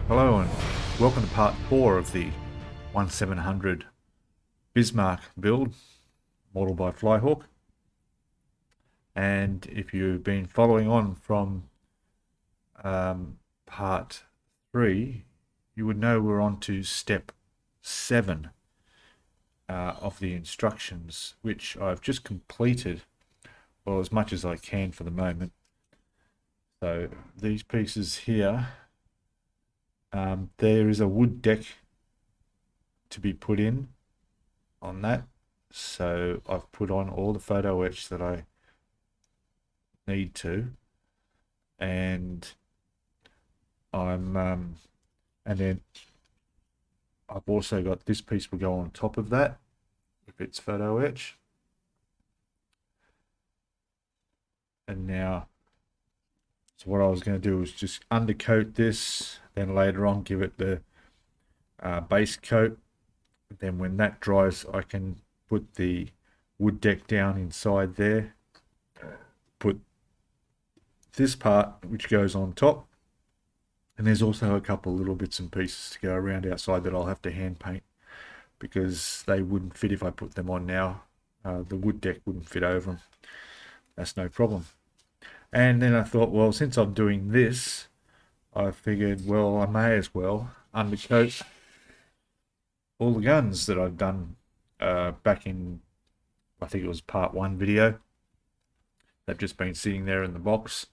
Hello and welcome to part 4 of the 1700 Bismarck build, modelled by FlyHawk. And if you've been following on from part 3, you would know we're on to step 7 of the instructions, which I've just completed, well, as much as I can for the moment. So these pieces here, there is a wood deck to be put in on that, so I've put on all the photo etch that I need to, and and then I've also got this piece will go on top of that if it's photo etch. And now, so what I was going to do is just undercoat this, then later on give it the base coat. Then when that dries, I can put the wood deck down inside there, put this part which goes on top, and there's also a couple little bits and pieces to go around outside that I'll have to hand paint because they wouldn't fit if I put them on now. The wood deck wouldn't fit over them. That's no problem. And then I thought, well, since I'm doing this, I figured, well, I may as well undercoat all the guns that I've done back in, I think it was part 1 video. They've just been sitting there in the box.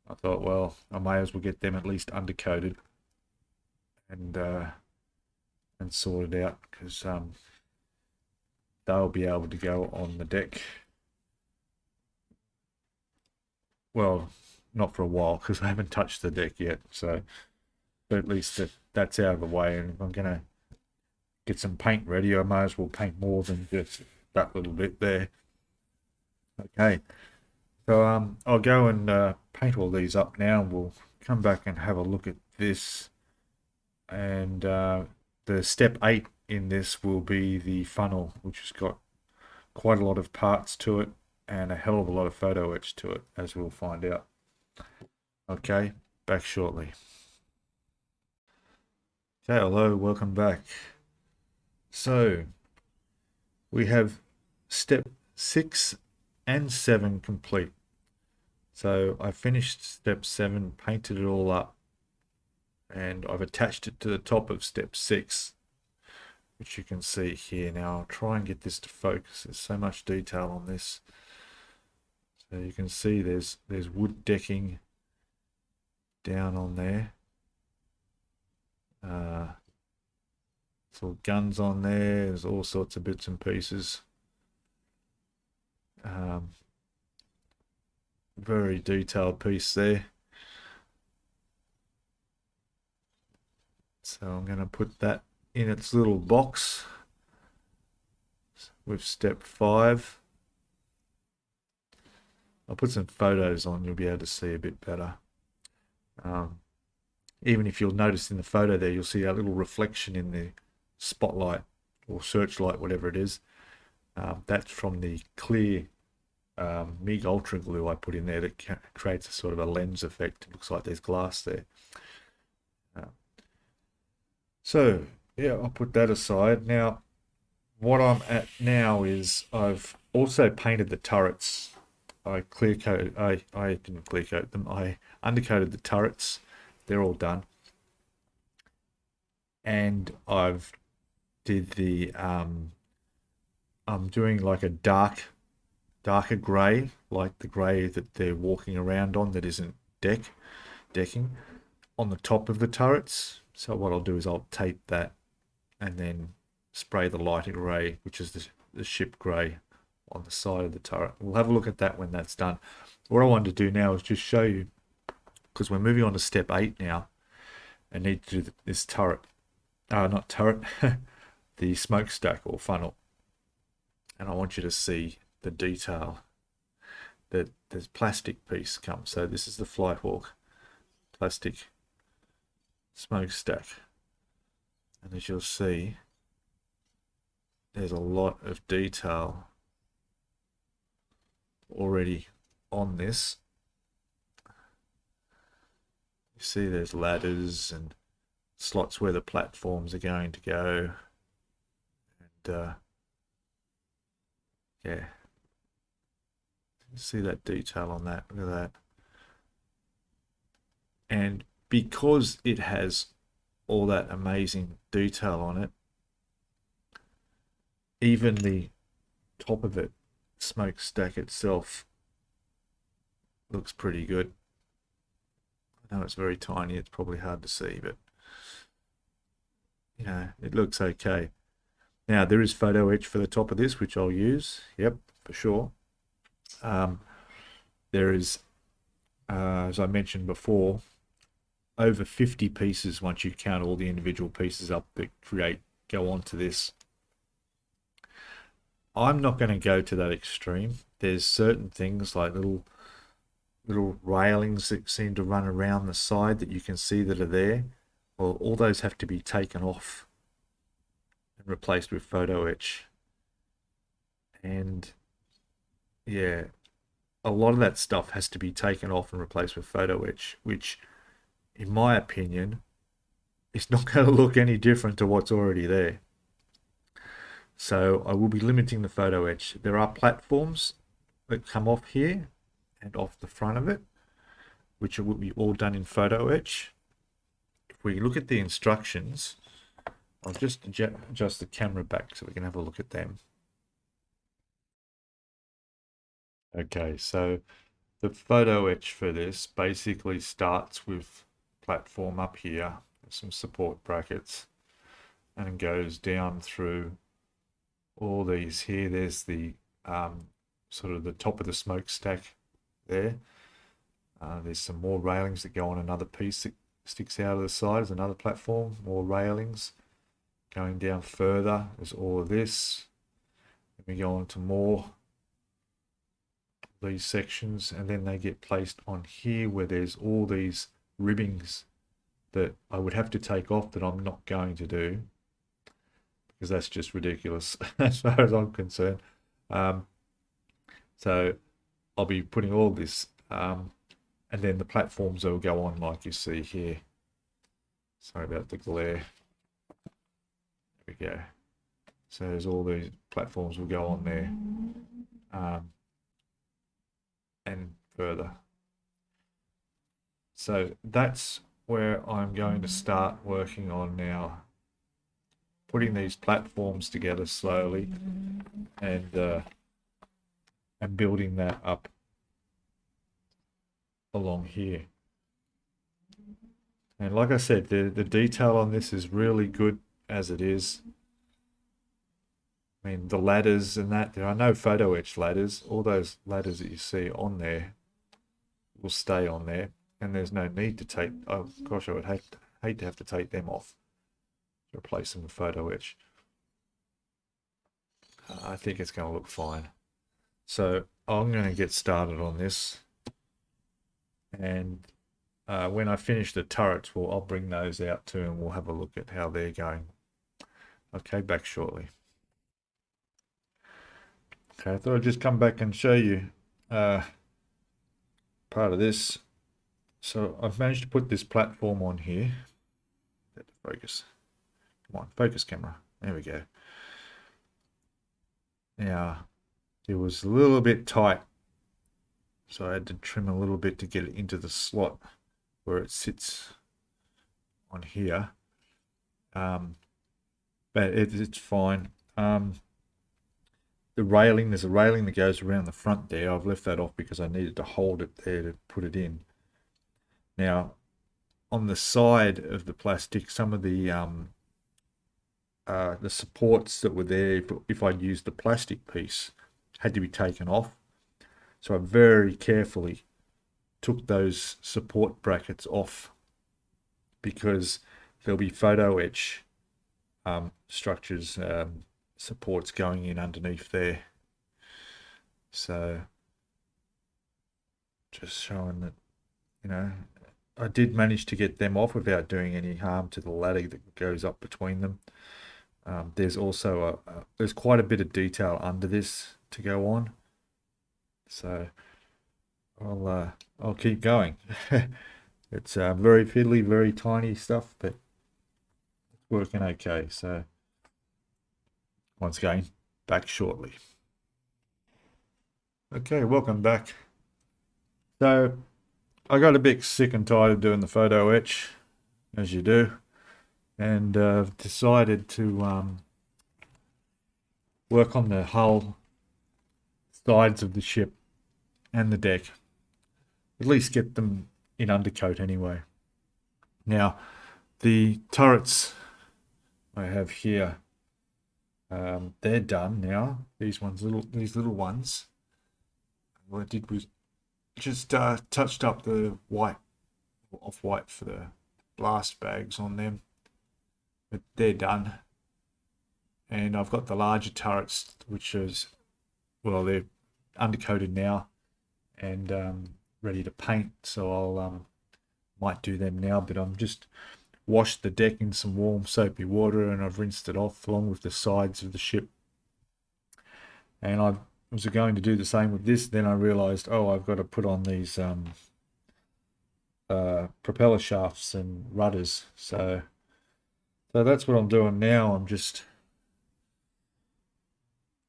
I thought, well, I may as well get them at least undercoated and sorted out, because they'll be able to go on the deck. Well, not for a while because I haven't touched the deck yet. So, but at least that's out of the way. And if I'm gonna get some paint ready, I may as well paint more than just that little bit there. Okay, so I'll go and paint all these up now. We'll come back and have a look at this. And the step 8 in this will be the funnel, which has got quite a lot of parts to it and a hell of a lot of photo etch to it, as we'll find out. Okay, back shortly. Okay, hello, welcome back. So we have step 6 and 7 complete. So I finished step 7, painted it all up, and I've attached it to the top of step 6, which you can see here. Now I'll try and get this to focus. There's so much detail on this. So you can see there's wood decking down on there. So guns on there. There's all sorts of bits and pieces. Very detailed piece there. So I'm going to put that in its little box with step 5. I'll put some photos on, you'll be able to see a bit better. Even if you'll notice in the photo there, you'll see a little reflection in the spotlight or searchlight, whatever it is. That's from the clear MIG Ultra glue I put in there that creates a sort of a lens effect. It looks like there's glass there. So yeah, I'll put that aside. Now, what I'm at now is I've also painted the turrets. I didn't clear coat them. I undercoated the turrets. They're all done. And I've did the I'm doing like a darker grey, like the grey that they're walking around on that isn't decking on the top of the turrets. So what I'll do is I'll tape that and then spray the lighter grey, which is the ship grey, on the side of the turret. We'll have a look at that when that's done. What I wanted to do now is just show you, because we're moving on to step 8 now, and need to do this turret, not turret, the smokestack or funnel. And I want you to see the detail that this plastic piece comes. So this is the FlyHawk plastic smokestack, and as you'll see, there's a lot of detail already on this. You see there's ladders and slots where the platforms are going to go. And yeah, see that detail on that. Look at that. And because it has all that amazing detail on it, even the top of it, smokestack itself, looks pretty good. I know it's very tiny, it's probably hard to see, but you know, it looks okay. Now there is photo etch for the top of this, which I'll use. Yep, for sure. There is, as I mentioned before, over 50 pieces once you count all the individual pieces up that go onto this. I'm not going to go to that extreme. There's certain things like little railings that seem to run around the side that you can see that are there. Well, all those have to be taken off and replaced with photo etch. And yeah, a lot of that stuff has to be taken off and replaced with photo etch, which in my opinion is not going to look any different to what's already there. So I will be limiting the photo etch. There are platforms that come off here and off the front of it, which will be all done in photo etch. If we look at the instructions, I'll just adjust the camera back so we can have a look at them. Okay, so the photo etch for this basically starts with platform up here, some support brackets, and goes down through all these here. There's the sort of the top of the smokestack there. There's some more railings that go on another piece that sticks out of the side. There's another platform, more railings. Going down further, there's all of this. Then we go on to more these sections, and then they get placed on here where there's all these ribbings that I would have to take off that I'm not going to do because that's just ridiculous as far as I'm concerned. So I'll be putting all this and then the platforms will go on like you see here. Sorry about the glare. There we go. So there's all these platforms will go on there and further. So that's where I'm going to start working on now, putting these platforms together slowly and building that up along here. And like I said, the detail on this is really good as it is. I mean, the ladders and that, there are no photo etch ladders. All those ladders that you see on there will stay on there, and there's no need to take, oh gosh, I would hate to have to take them off to replace them with photo etch. I think it's going to look fine. So I'm going to get started on this, and when I finish the turrets, I'll bring those out too, and we'll have a look at how they're going. Okay, back shortly. Okay, I thought I'd just come back and show you part of this. So I've managed to put this platform on here. Let the focus. Come on, focus camera. There we go. Now, it was a little bit tight, so I had to trim a little bit to get it into the slot where it sits on here. But it's fine. The railing, there's a railing that goes around the front there. I've left that off because I needed to hold it there to put it in. Now, on the side of the plastic, some of the supports that were there, if I'd used the plastic piece, had to be taken off. So I very carefully took those support brackets off because there'll be photo etch structures, supports going in underneath there. So just showing that, you know, I did manage to get them off without doing any harm to the ladder that goes up between them. There's also there's quite a bit of detail under this to go on, so I'll keep going. It's very fiddly, very tiny stuff, but working okay. So once again, back shortly. Okay, welcome back. So I got a bit sick and tired of doing the photo etch, as you do, and decided to work on the hull, sides of the ship, and the deck. At least get them in undercoat anyway. Now, the turrets I have here, they're done now. These little ones. What I did was just touched up the off-white for the blast bags on them, but they're done. And I've got the larger turrets, which is, well, they're undercoated now and ready to paint. So I'll might do them now, but I'm just washed the deck in some warm soapy water and I've rinsed it off along with the sides of the ship. And I was going to do the same with this, then I realized, oh, I've got to put on these propeller shafts and rudders. So that's what I'm doing now. I'm just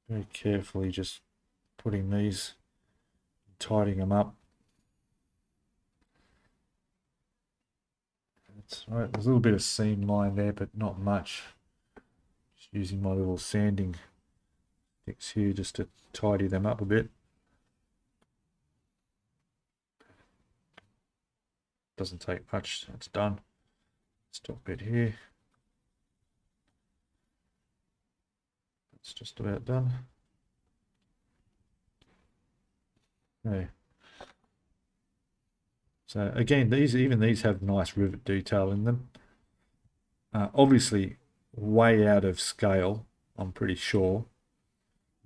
very carefully just putting these, tidying them up. That's right, there's a little bit of seam line there, but not much. Just using my little sanding sticks here just to tidy them up a bit. Doesn't take much, it's done. Stop bit here. It's just about done. Okay. So again, even these have nice rivet detail in them. Obviously, way out of scale, I'm pretty sure,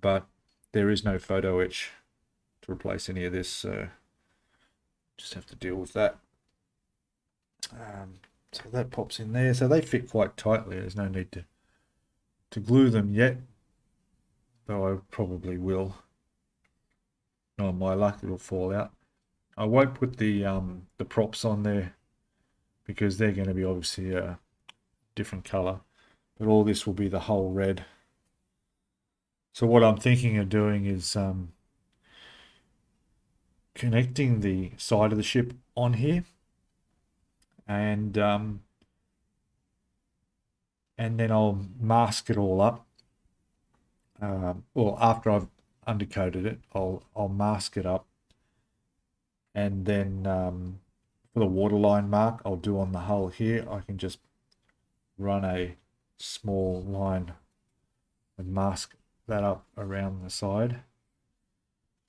but there is no photo etch to replace any of this, so just have to deal with that. So that pops in there. So they fit quite tightly. There's no need to glue them yet, though I probably will. On my luck, it'll fall out. I won't put the props on there because they're going to be obviously a different color, but all this will be the whole red. So what I'm thinking of doing is connecting the side of the ship on here, and then I'll mask it all up. Well, after I've undercoated it, I'll mask it up, and then for the waterline mark I'll do on the hull here, I can just run a small line and mask that up around the side.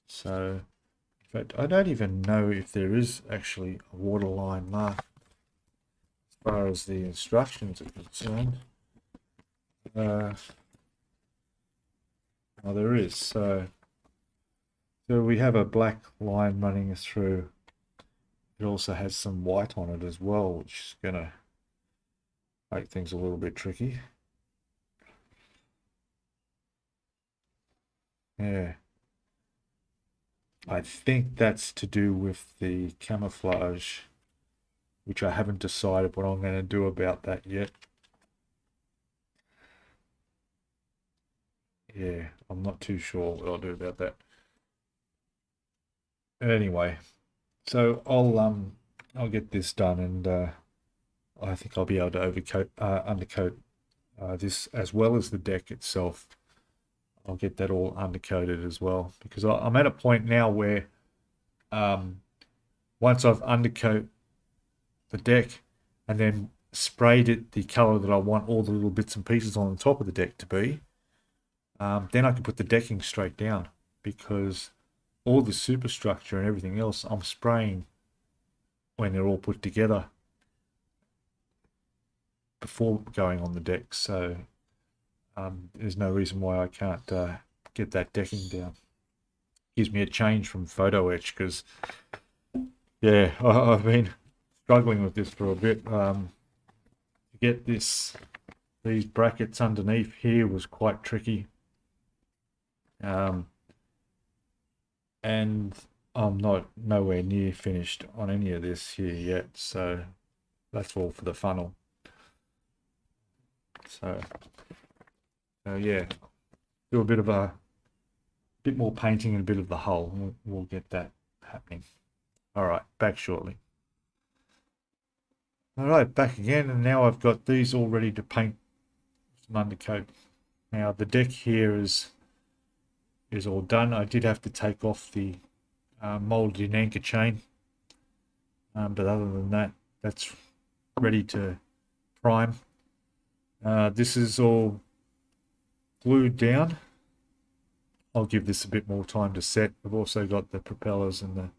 So in fact, I don't even know if there is actually a waterline mark as far as the instructions are concerned. Oh, there is. So we have a black line running through. It also has some white on it as well, which is going to make things a little bit tricky. Yeah. I think that's to do with the camouflage, which I haven't decided what I'm going to do about that yet. Yeah, I'm not too sure what I'll do about that. Anyway, so I'll get this done, and I think I'll be able to undercoat this as well as the deck itself. I'll get that all undercoated as well, because I'm at a point now where once I've undercoat the deck and then sprayed it the color that I want all the little bits and pieces on the top of the deck to be, then I can put the decking straight down, because all the superstructure and everything else I'm spraying when they're all put together before going on the deck. So there's no reason why I can't get that decking down. Gives me a change from photo etch, because yeah, I've been struggling with this for a bit. To get these brackets underneath here was quite tricky. And I'm nowhere near finished on any of this here yet, so that's all for the funnel. So yeah, do a bit more painting and a bit of the hull. We'll get that happening. All right, back shortly. All right, back again, and now I've got these all ready to paint some undercoat. Now the deck here is all done. I did have to take off the molded in anchor chain, but other than that, that's ready to prime. This is all glued down. I'll give this a bit more time to set. I've also got the propellers and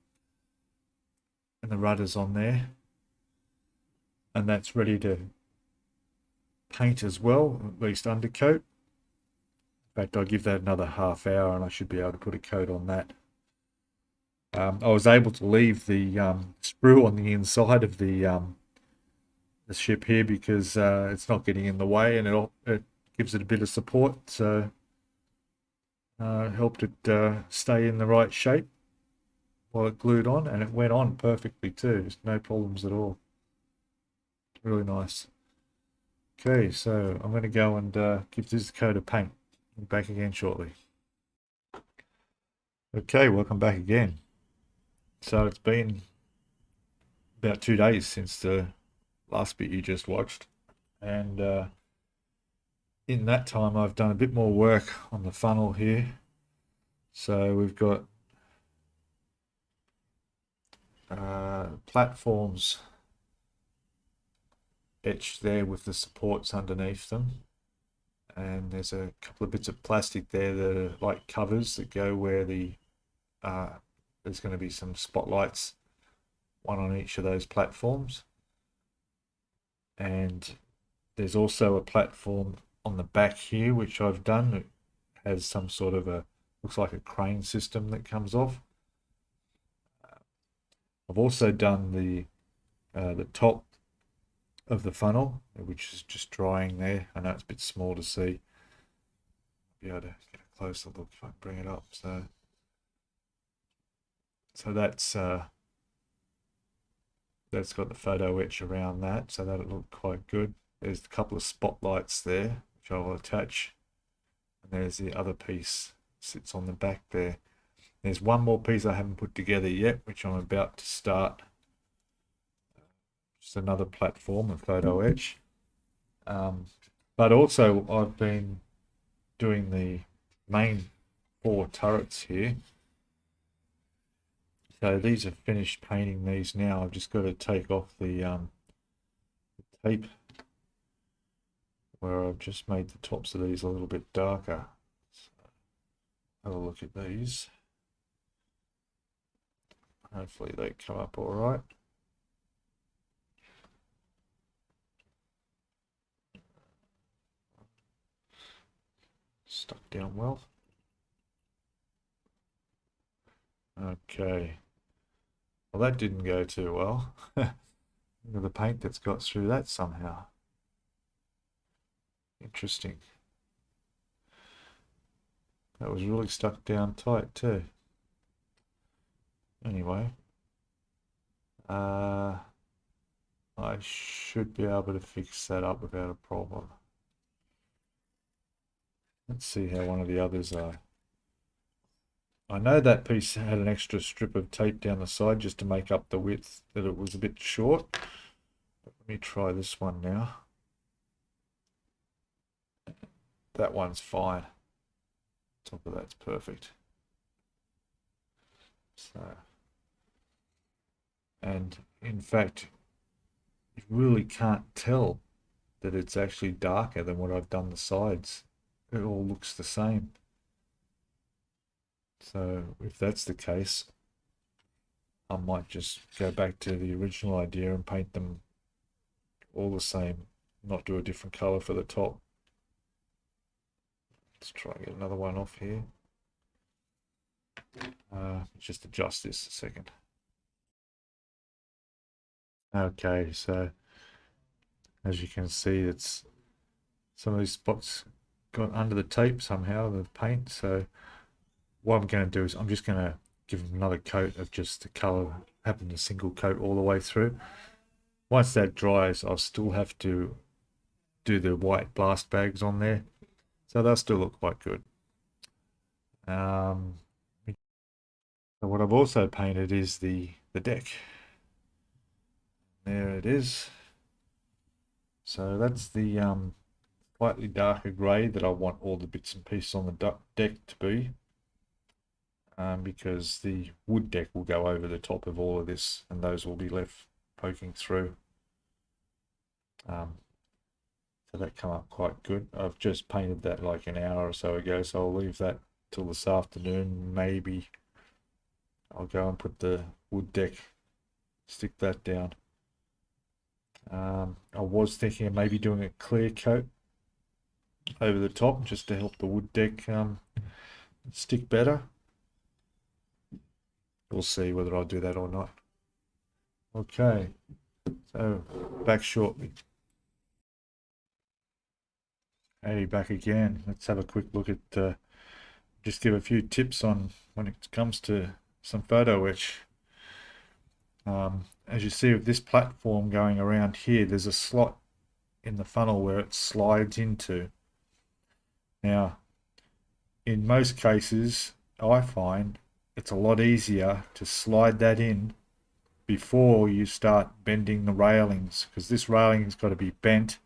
the rudders on there, and that's ready to paint as well, at least undercoat. In fact, I'll give that another half hour and I should be able to put a coat on that. I was able to leave the sprue on the inside of the ship here because it's not getting in the way, and it gives it a bit of support, so helped it stay in the right shape while it glued on, and it went on perfectly too. There's no problems at all. Really nice. Okay, so I'm going to go and give this a coat of paint. I'm back again shortly. Okay, welcome back again. So it's been about 2 days since the last bit you just watched, and in that time I've done a bit more work on the funnel here. So we've got platforms etched there with the supports underneath them, and there's a couple of bits of plastic there that are like covers that go where the there's going to be some spotlights, one on each of those platforms. And there's also a platform on the back here which I've done. It has some sort of looks like a crane system that comes off. I've also done the top of the funnel, which is just drying there. I know it's a bit small to see. Be able to get a closer look if I bring it up. So that's got the photo etch around that, so that'll look quite good. There's a couple of spotlights there which I will attach, and there's the other piece sits on the back there. There's one more piece I haven't put together yet, which I'm about to start. Just another platform of photo etch. But also I've been doing the main 4 turrets here. So these are finished painting these now. I've just got to take off the tape where I've just made the tops of these a little bit darker. So have a look at these. Hopefully they come up all right. Stuck down well. Okay. Well, that didn't go too well. Look at the paint that's got through that somehow. Interesting. That was really stuck down tight too. Anyway, I should be able to fix that up without a problem. Let's see how one of the others are. I know that piece had an extra strip of tape down the side just to make up the width, that it was a bit short. But let me try this one now. That one's fine. Top of that's perfect. So, and in fact, you really can't tell that it's actually darker than what I've done the sides. It all looks the same. So if that's the case, I might just go back to the original idea and paint them all the same, not do a different color for the top. Let's try and get another one off here. Just adjust this a second. Okay, so as you can see, it's some of these spots got under the tape somehow, the paint. So what I'm going to do is I'm just going to give them another coat of just the color, having a single coat all the way through. Once that dries, I'll still have to do the white blast bags on there. So they'll still look quite good. So what I've also painted is the deck. There it is. So that's the slightly darker grey that I want all the bits and pieces on the deck to be, because the wood deck will go over the top of all of this, and those will be left poking through. So that come up quite good. I've just painted that like an hour or so ago, so I'll leave that till this afternoon. Maybe I'll go and put the wood deck, stick that down. I was thinking of maybe doing a clear coat over the top just to help the wood deck stick better. We'll see whether I'll do that or not. Okay, so back shortly. Hey, back again. Let's have a quick look at, just give a few tips on when it comes to some photo etch. As you see with this platform going around here, there's a slot in the funnel where it slides into. Now, in most cases, I find it's a lot easier to slide that in before you start bending the railings, because this railing's got to be bent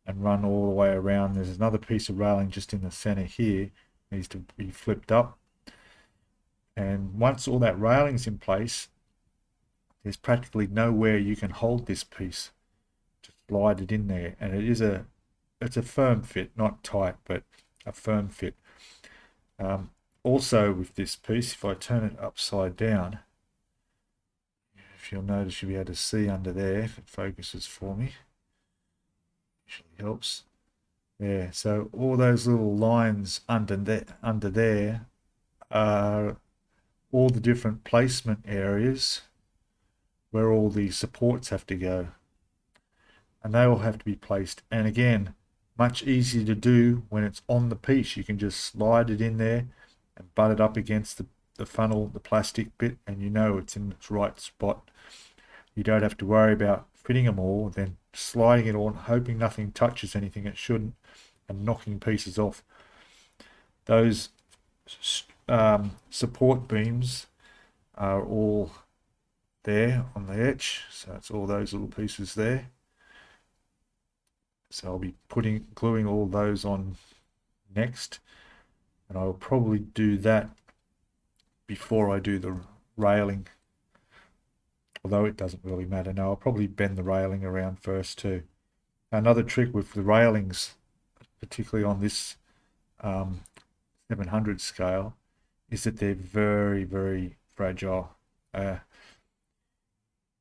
and run all the way around. There's another piece of railing just in the center here, needs to be flipped up. And once all that railing's in place, there's practically nowhere you can hold this piece to slide it in there. And it's a firm fit, not tight, but a firm fit. Also with this piece, if I turn it upside down, if you'll notice, you'll be able to see under there, if it focuses for me, usually helps. Yeah, so all those little lines under there are all the different placement areas where all the supports have to go, and they all have to be placed. And again, much easier to do when it's on the piece. You can just slide it in there and butt it up against the funnel, the plastic bit, and you know it's in its right spot. You don't have to worry about fitting them all, then sliding it on, hoping nothing touches anything it shouldn't, and knocking pieces off. Those support beams are all there on the etch, so it's all those little pieces there. So I'll be gluing all those on next, and I'll probably do that before I do the railing, although it doesn't really matter. No, I'll probably bend the railing around first too. Another trick with the railings, particularly on this 700 scale, is that they're very, very fragile.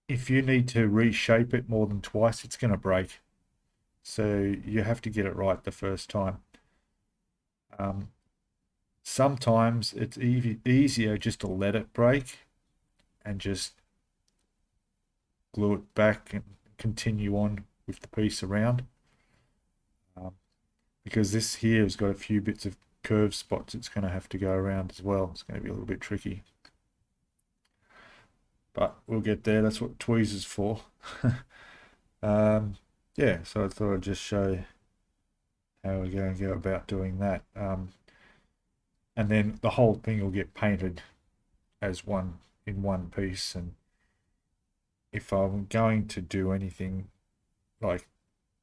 If you need to reshape it more than twice, it's going to break. So you have to get it right the first time. Sometimes it's easier just to let it break and just glue it back and continue on with the piece around. Because this here has got a few bits of curved spots it's going to have to go around as well. It's going to be a little bit tricky. But we'll get there. That's what tweezers for. Yeah, so I thought I'd just show how we're going to go about doing that. And then the whole thing will get painted as in one piece. And if I'm going to do anything like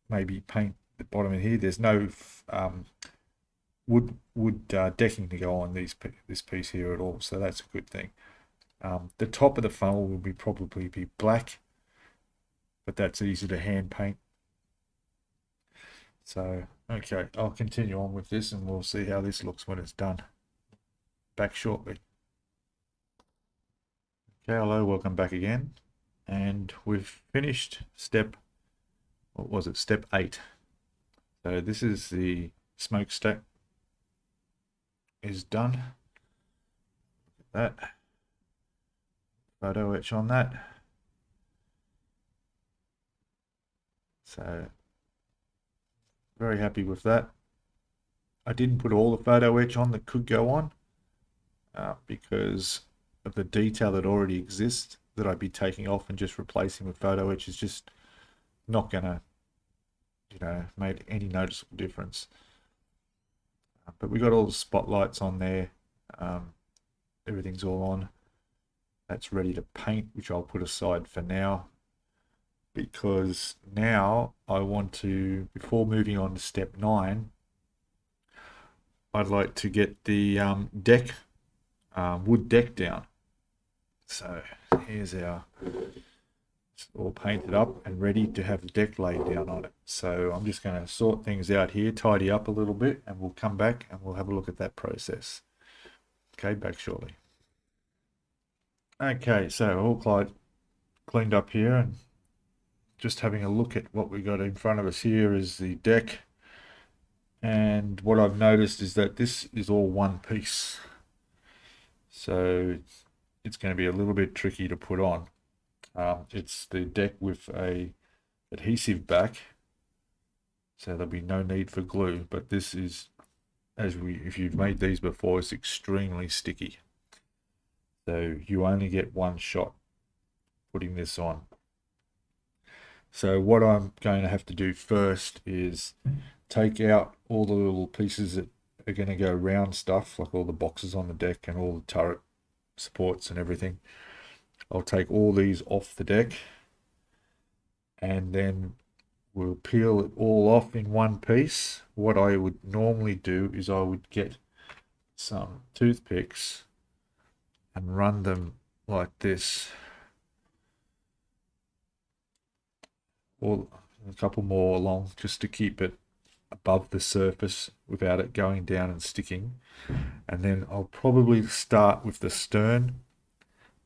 maybe paint the bottom of here, there's no wood decking to go on this piece here at all, so that's a good thing. The top of the funnel will probably be black, but that's easy to hand paint. So okay, I'll continue on with this and we'll see how this looks when it's done. Back shortly. Okay, hello, welcome back again. And we've finished step 8. So this is the smokestack is done. Look at that. Photo etch on that. So very happy with that. I didn't put all the photo etch on that could go on because of the detail that already exists that I'd be taking off and just replacing with photo etch is just not gonna made any noticeable difference. But we got all the spotlights on there. Everything's all on. That's ready to paint, which I'll put aside for now, because now I want to, before moving on to step 9, I'd like to get the deck, wood deck down. So here's our, it's all painted up and ready to have the deck laid down on it. So I'm just going to sort things out here, tidy up a little bit, and we'll come back and we'll have a look at that process. Okay, back shortly. Okay, so all cleaned up here, and just having a look at what we got in front of us here is the deck. And what I've noticed is that this is all one piece. So it's going to be a little bit tricky to put on. It's the deck with a adhesive back, so there'll be no need for glue, but this is, if you've made these before, it's extremely sticky. So you only get one shot putting this on. So what I'm going to have to do first is take out all the little pieces that are going to go round stuff, like all the boxes on the deck and all the turret supports and everything. I'll take all these off the deck, and then we'll peel it all off in one piece. What I would normally do is I would get some toothpicks and run them like this, or a couple more along, just to keep it above the surface without it going down and sticking. And then I'll probably start with the stern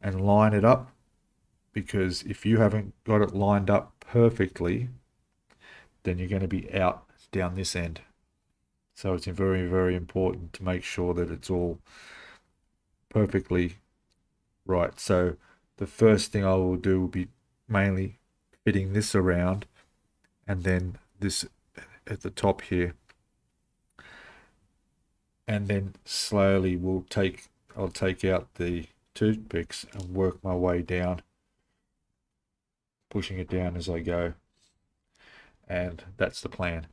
and line it up, because if you haven't got it lined up perfectly, then you're going to be out down this end. So it's very, very important to make sure that it's all perfectly right. So the first thing I will do will be mainly fitting this around, and then this at the top here, and then slowly I'll take out the toothpicks and work my way down, pushing it down as I go, and that's the plan.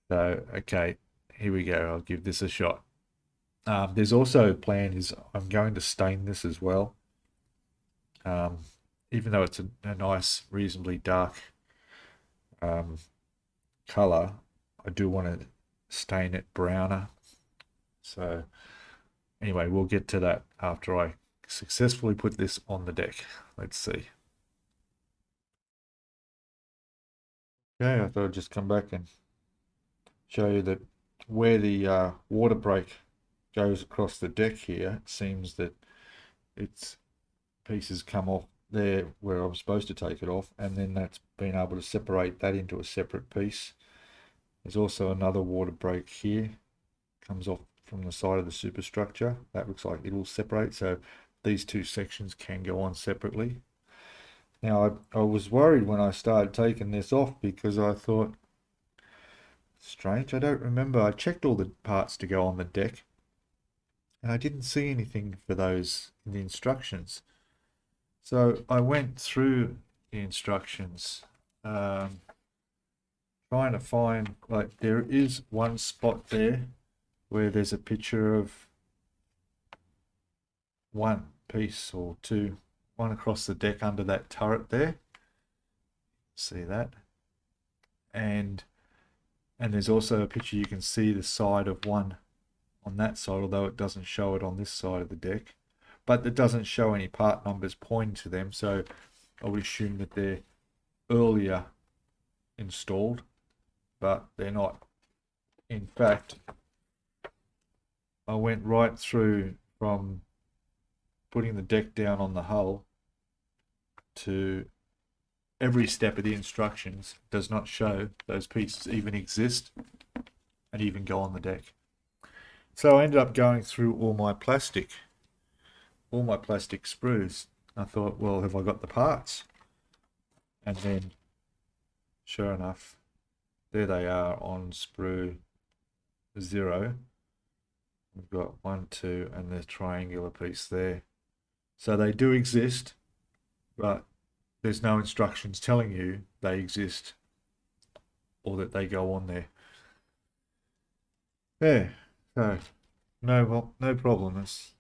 So okay, here we go. I'll give this a shot. There's also a plan is I'm going to stain this as well. Even though it's a nice, reasonably dark color, I do want to stain it browner. So anyway, we'll get to that after I successfully put this on the deck. Let's see. Okay, I thought I'd just come back and show you that where the water break goes across the deck here, it seems that its pieces come off there where I'm supposed to take it off, and then that's been able to separate that into a separate piece. There's also another water break here, comes off from the side of the superstructure. That looks like it will separate, so these two sections can go on separately. Now I was worried when I started taking this off, because I thought, strange, I don't remember, I checked all the parts to go on the deck and I didn't see anything for those in the instructions. So I went through the instructions, trying to find, like, there is one spot there where there's a picture of one piece or two, one across the deck under that turret there. See that? And there's also a picture, you can see the side of one on that side, although it doesn't show it on this side of the deck. But it doesn't show any part numbers pointing to them, so I would assume that they're earlier installed, but they're not. In fact, I went right through from putting the deck down on the hull to every step of the instructions does not show those pieces even exist and even go on the deck. So I ended up going through all my plastic sprues. I thought, well, have I got the parts? And then sure enough, there they are on sprue 0. We've got 1, 2, and the triangular piece there. So they do exist, but there's no instructions telling you they exist or that they go on there. Yeah, so no problem. It's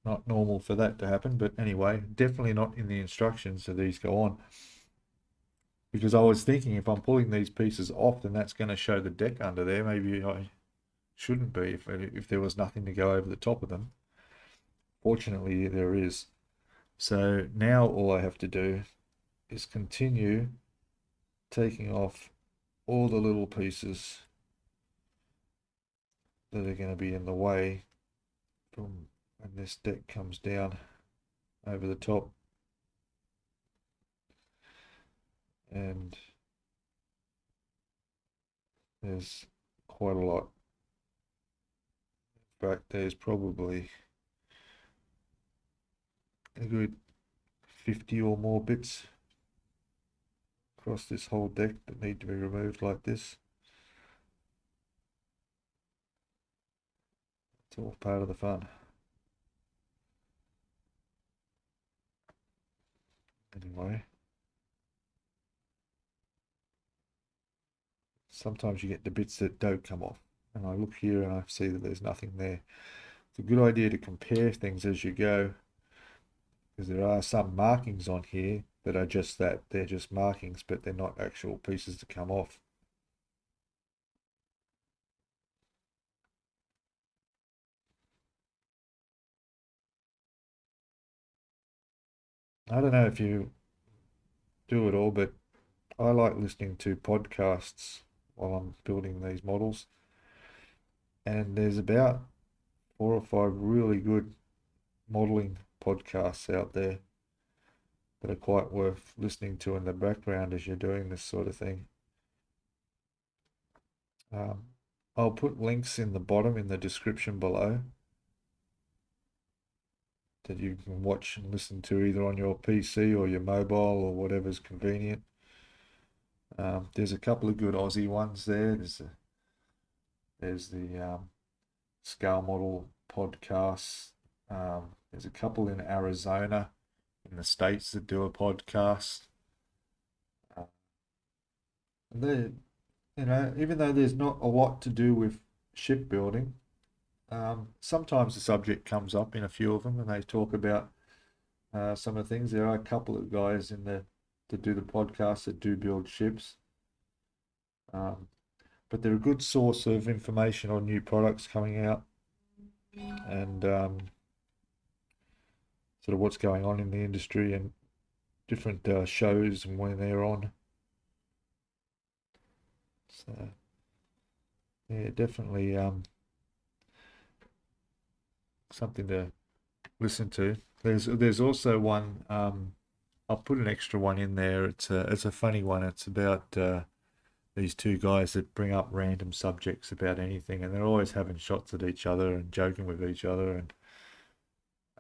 not normal for that to happen, but anyway, definitely not in the instructions that these go on. Because I was thinking if I'm pulling these pieces off, then that's going to show the deck under there. Maybe I shouldn't be if there was nothing to go over the top of them. Fortunately, there is. So now all I have to do is continue taking off all the little pieces that are going to be in the way from when this deck comes down over the top. And there's quite a lot. In fact, there's probably a good 50 or more bits across this whole deck that need to be removed like this. It's all part of the fun. Anyway, sometimes you get the bits that don't come off, and I look here and I see that there's nothing there. It's a good idea to compare things as you go, because there are some markings on here that are just that. They're just markings, but they're not actual pieces to come off. I don't know if you do it all, but I like listening to podcasts while I'm building these models. And there's about 4 or 5 really good modeling podcasts out there that are quite worth listening to in the background as you're doing this sort of thing. I'll put links in the bottom in the description below that you can watch and listen to either on your PC or your mobile or whatever's convenient. There's a couple of good Aussie ones there. There's the Scale Model podcast. There's a couple in Arizona in the States that do a podcast. They, even though there's not a lot to do with shipbuilding, sometimes the subject comes up in a few of them, and they talk about some of the things. There are a couple of guys in the that do the podcast that do build ships, but they're a good source of information on new products coming out and sort of what's going on in the industry and different shows and when they're on. So yeah, definitely something to listen to. There's also one. I'll put an extra one in there. It's a funny one. It's about these two guys that bring up random subjects about anything, and they're always having shots at each other and joking with each other,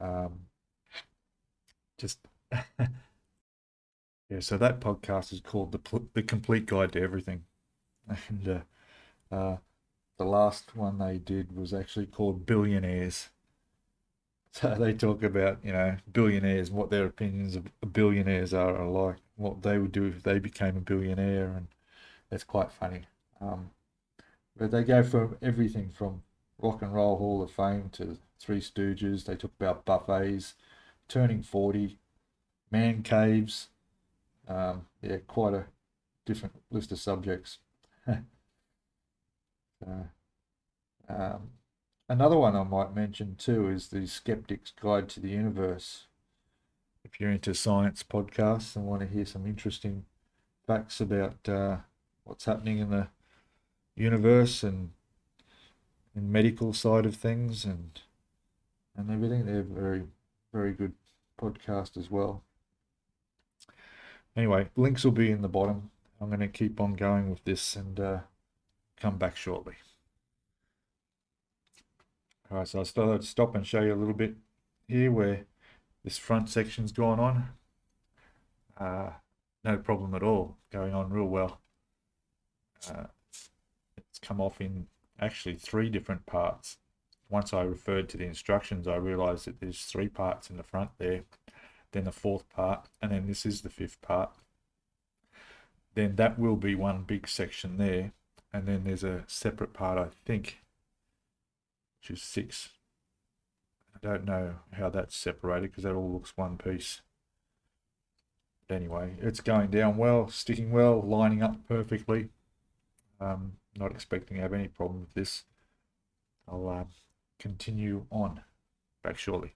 and just yeah. So that podcast is called the Complete Guide to Everything, and the last one they did was actually called Billionaires. So they talk about, billionaires and what their opinions of billionaires are like, what they would do if they became a billionaire, and it's quite funny. But they go from everything from Rock and Roll Hall of Fame to Three Stooges. They talk about buffets, turning 40, man caves. Yeah, quite a different list of subjects. So, um, another one I might mention too is the Skeptics Guide to the Universe. If you're into science podcasts and want to hear some interesting facts about what's happening in the universe and medical side of things and everything, they're very, very good podcast as well. Anyway, links will be in the bottom. I'm going to keep on going with this and come back shortly. All right, so I started to stop and show you a little bit here where this front section's gone on. No problem at all, going on real well. It's come off in actually 3 different parts. Once I referred to the instructions, I realized that there's 3 parts in the front there. then the 4th part, and then this is the 5th part. Then that will be one big section there, and then there's a separate part, I think, which is 6. I don't know how that's separated because that all looks one piece. But anyway, it's going down well, sticking well, lining up perfectly. Not expecting to have any problem with this. I'll continue on back shortly.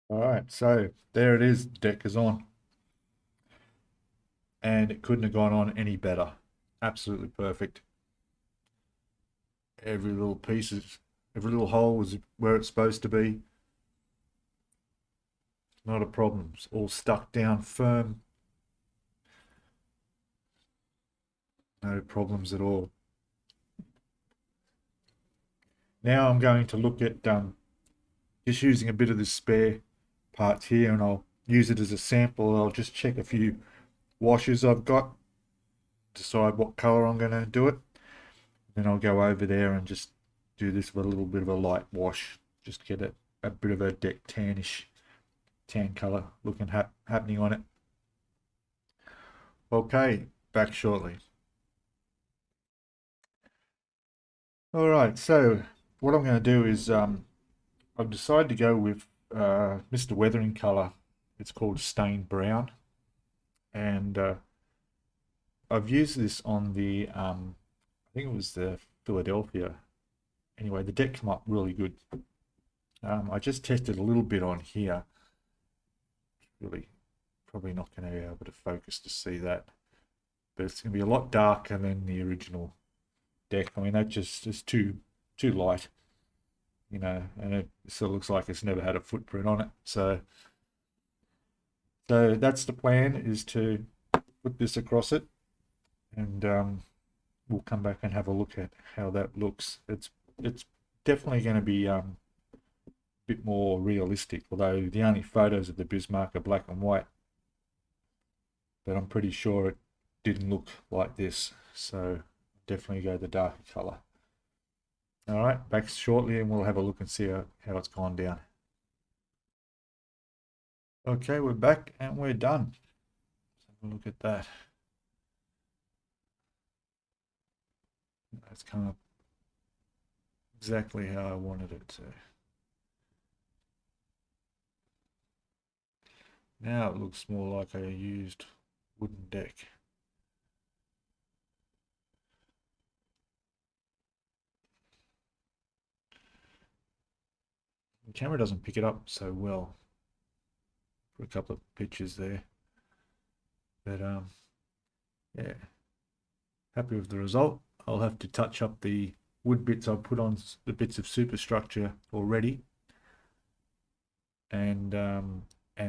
Alright, so there it is, the deck is on. And it couldn't have gone on any better. Absolutely perfect. Every little piece is, every little hole is where it's supposed to be. Not a problem. It's all stuck down firm. No problems at all. Now I'm going to look at just using a bit of the spare parts here, and I'll use it as a sample. I'll just check a few washes I've got, decide what color I'm going to do it. Then I'll go over there and just do this with a little bit of a light wash, just to get a bit of a deck tan color looking happening on it. Okay, back shortly. Alright, so what I'm going to do is I've decided to go with Mr. Weathering color. It's called Stained Brown, and I've used this on the I think it was the Philadelphia. Anyway, the deck came up really good. I just tested a little bit on here. Really, probably not going to be able to focus to see that, but it's going to be a lot darker than the original deck. I mean, that just is too light, you know, and it sort of looks like it's never had a footprint on it. So that's the plan, is to put this across it, and we'll come back and have a look at how that looks. It's definitely going to be a bit more realistic, although the only photos of the Bismarck are black and white, but I'm pretty sure it didn't look like this, so definitely go the darker color. All right, back shortly and we'll have a look and see how it's gone down. Okay, we're back and we're done. Let's have a look at that. That's come up exactly how I wanted it to. Now it looks more like a used wooden deck. The camera doesn't pick it up so well for a couple of pictures there, but yeah, happy with the result. I'll have to touch up the wood bits I've put on the bits of superstructure already, and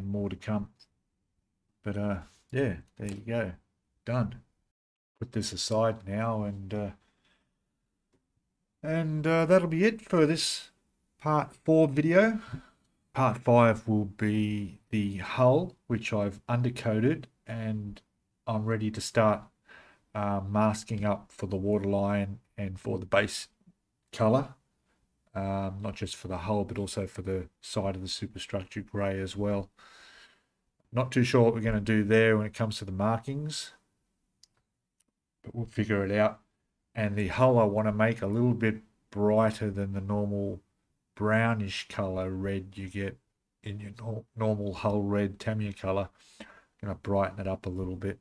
more to come. But yeah, there you go, done. Put this aside now, and that'll be it for this part 4 video. Part 5 will be the hull, which I've undercoated, and I'm ready to start masking up for the waterline and for the base color, not just for the hull but also for the side of the superstructure grey as well. Not too sure what we're going to do there when it comes to the markings, but we'll figure it out. And the hull I want to make a little bit brighter than the normal brownish color red you get in your normal hull red Tamiya color. I'm going to brighten it up a little bit.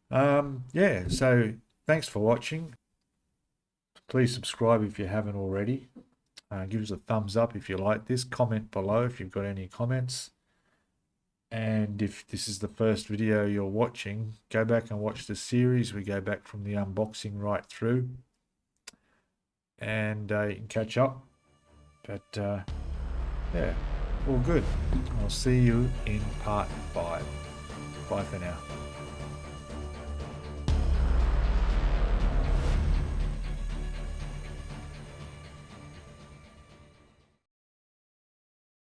Yeah, so thanks for watching. Please subscribe if you haven't already. Give us a thumbs up if you like this. Comment below if you've got any comments. And if this is the first video you're watching, go back and watch the series. We go back from the unboxing right through, and you can catch up. But yeah, all good. I'll see you in part 5. Bye for now.